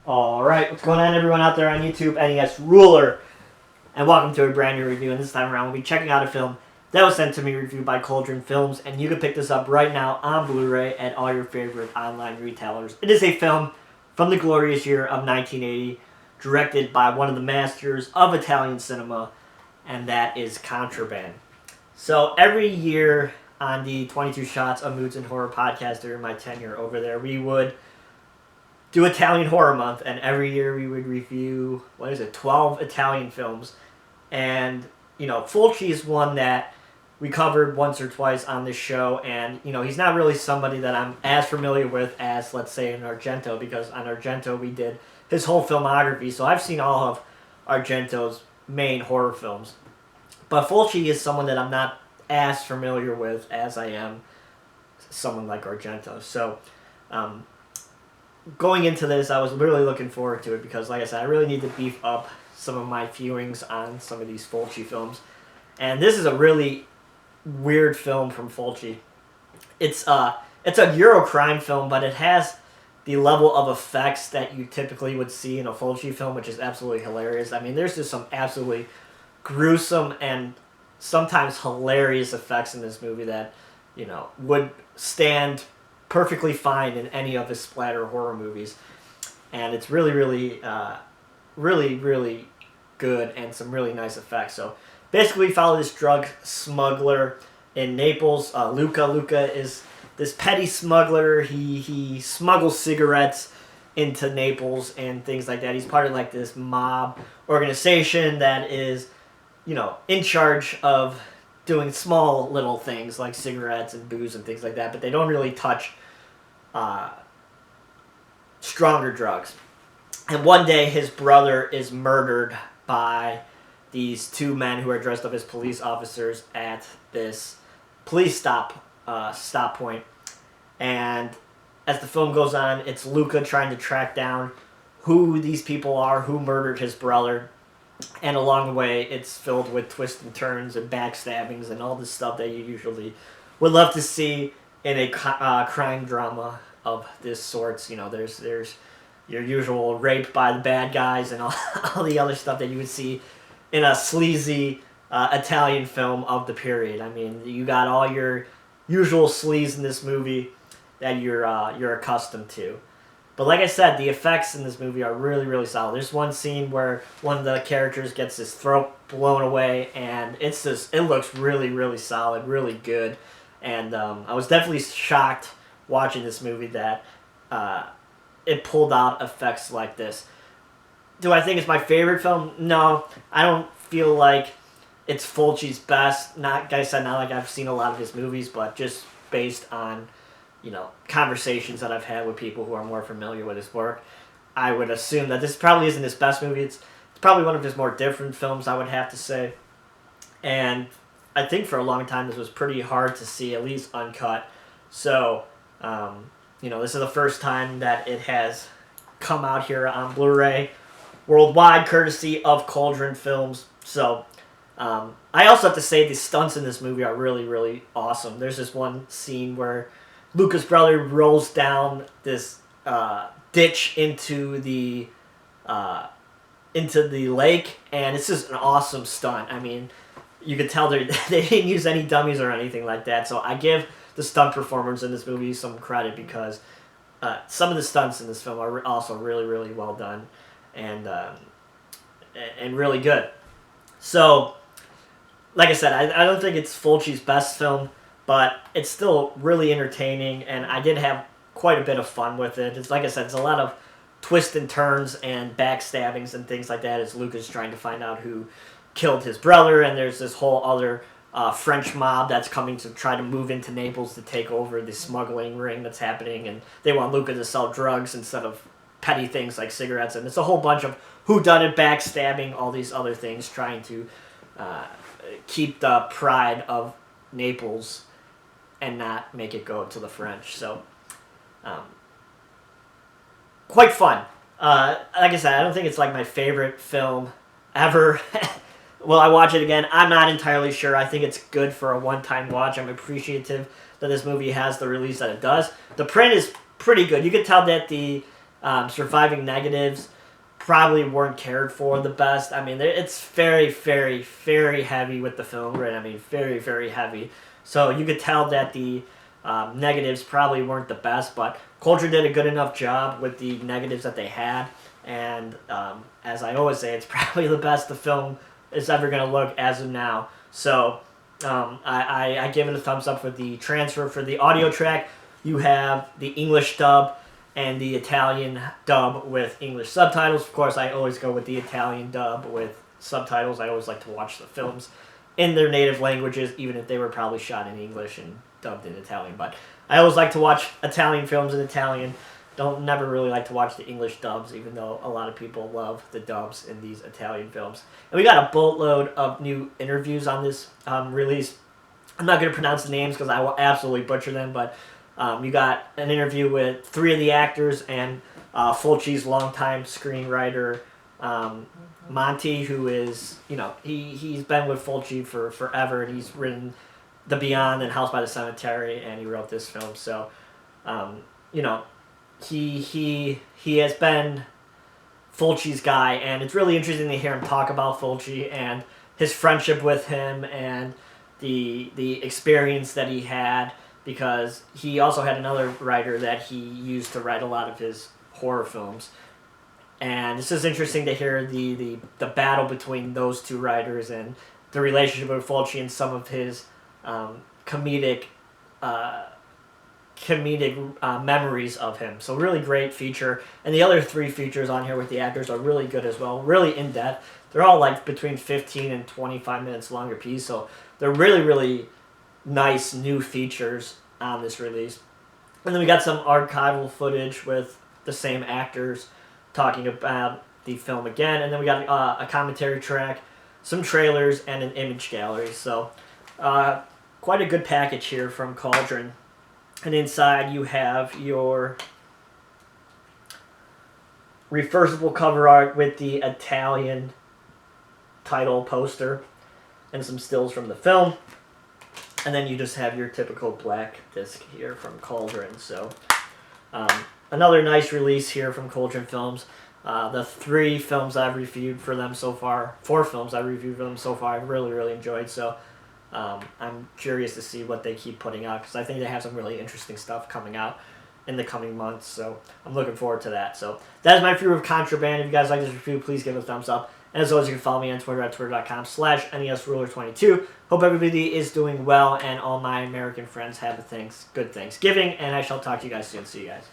Alright, what's going on everyone out there on YouTube, NES Ruler, and welcome to a brand new review, and this time around we'll be checking out a film that was sent to me reviewed by Cauldron Films, and you can pick this up right now on Blu-ray at all your favorite online retailers. It is a film from the glorious year of 1980, directed by one of the masters of Italian cinema, and that is Contraband. So every year on the 22 Shots of Moods and Horror podcast during my tenure over there, we would do Italian Horror Month, and every year we would review, 12 Italian films. And, Fulci is one that we covered once or twice on this show, and, he's not really somebody that I'm as familiar with as, let's say, in Argento, because on Argento we did his whole filmography, so I've seen all of Argento's main horror films. But Fulci is someone that I'm not as familiar with as I am someone like Argento. So, going into this, I was really looking forward to it because, like I said, I really need to beef up some of my viewings on some of these Fulci films. And this is a really weird film from Fulci. It's a Euro crime film, but it has the level of effects that you typically would see in a Fulci film, which is absolutely hilarious. I mean, there's just some absolutely gruesome and sometimes hilarious effects in this movie that, would stand perfectly fine in any of his splatter horror movies. And it's really, really, really good and some really nice effects. So basically we follow this drug smuggler in Naples, Luca. Luca is this petty smuggler. He smuggles cigarettes into Naples and things like that. He's part of like this mob organization that is, in charge of doing small little things like cigarettes and booze and things like that, but they don't really touch stronger drugs. And one day his brother is murdered by these two men who are dressed up as police officers at this police stop point. And as the film goes on, it's Luca trying to track down who these people are, who murdered his brother. And along the way, it's filled with twists and turns and backstabbings and all this stuff that you usually would love to see in a crime drama of this sort. There's your usual rape by the bad guys and all the other stuff that you would see in a sleazy Italian film of the period. I mean, you got all your usual sleaze in this movie that you're accustomed to. But like I said, the effects in this movie are really, really solid. There's one scene where one of the characters gets his throat blown away, and it looks really, really solid, really good. And I was definitely shocked watching this movie that it pulled out effects like this. Do I think it's my favorite film? No, I don't feel like it's Fulci's best. Like I said, not like I've seen a lot of his movies, but just based on conversations that I've had with people who are more familiar with his work, I would assume that this probably isn't his best movie. It's probably one of his more different films, I would have to say. And I think for a long time this was pretty hard to see, at least uncut. So, this is the first time that it has come out here on Blu-ray worldwide, courtesy of Cauldron Films. So, I also have to say the stunts in this movie are really, really awesome. There's this one scene where Luca's brother rolls down this ditch into the lake, and it's just an awesome stunt. I mean, you can tell they didn't use any dummies or anything like that. So I give the stunt performers in this movie some credit because some of the stunts in this film are also really, really well done and really good. So, like I said, I don't think it's Fulci's best film, but it's still really entertaining, and I did have quite a bit of fun with it. It's like I said, it's a lot of twists and turns and backstabbings and things like that as Luca's trying to find out who killed his brother, and there's this whole other French mob that's coming to try to move into Naples to take over the smuggling ring that's happening, and they want Luca to sell drugs instead of petty things like cigarettes, and it's a whole bunch of whodunit, backstabbing, all these other things, trying to keep the pride of Naples and not make it go to the French. So, quite fun. Like I said, I don't think it's like my favorite film ever. Will I watch it again? I'm not entirely sure. I think it's good for a one-time watch. I'm appreciative that this movie has the release that it does. The print is pretty good. You can tell that the surviving negatives probably weren't cared for the best. I mean, it's very, very, very heavy with the film, right? I mean, very, very heavy. So you could tell that the negatives probably weren't the best, but Cauldron did a good enough job with the negatives that they had. And as I always say, it's probably the best the film is ever going to look as of now. So I give it a thumbs up for the transfer. For the audio track, you have the English dub and the Italian dub with English subtitles. Of course, I always go with the Italian dub with subtitles. I always like to watch the films in their native languages, even if they were probably shot in English and dubbed in Italian. But I always like to watch Italian films in Italian. Never really like to watch the English dubs, even though a lot of people love the dubs in these Italian films. And we got a boatload of new interviews on this release. I'm not going to pronounce the names because I will absolutely butcher them, but you got an interview with 3 of the actors and Fulci's longtime screenwriter, Monty, who is, he's been with Fulci for forever, and he's written The Beyond and House by the Cemetery, and he wrote this film. So, he has been Fulci's guy, and it's really interesting to hear him talk about Fulci and his friendship with him and the experience that he had, because he also had another writer that he used to write a lot of his horror films. And it's just interesting to hear the battle between those two writers and the relationship with Fulci and some of his comedic memories of him. So really great feature. And the other 3 features on here with the actors are really good as well. Really in-depth. They're all like between 15 and 25 minutes long apiece. So they're really, really nice new features on this release. And then we got some archival footage with the same actors talking about the film again. And then we got a commentary track, some trailers, and an image gallery. So quite a good package here from Cauldron. And inside you have your reversible cover art with the Italian title poster and some stills from the film. And then you just have your typical black disc here from Cauldron. So another nice release here from Cauldron Films. The 3 films I've reviewed for them so far, 4 films I've reviewed for them so far, I've really, really enjoyed. So I'm curious to see what they keep putting out, because I think they have some really interesting stuff coming out in the coming months. So I'm looking forward to that. So that is my review of Contraband. If you guys like this review, please give it a thumbs up. And as always, you can follow me on Twitter at twitter.com/NESRuler22. Hope everybody is doing well, and all my American friends have a good Thanksgiving, and I shall talk to you guys soon. See you guys.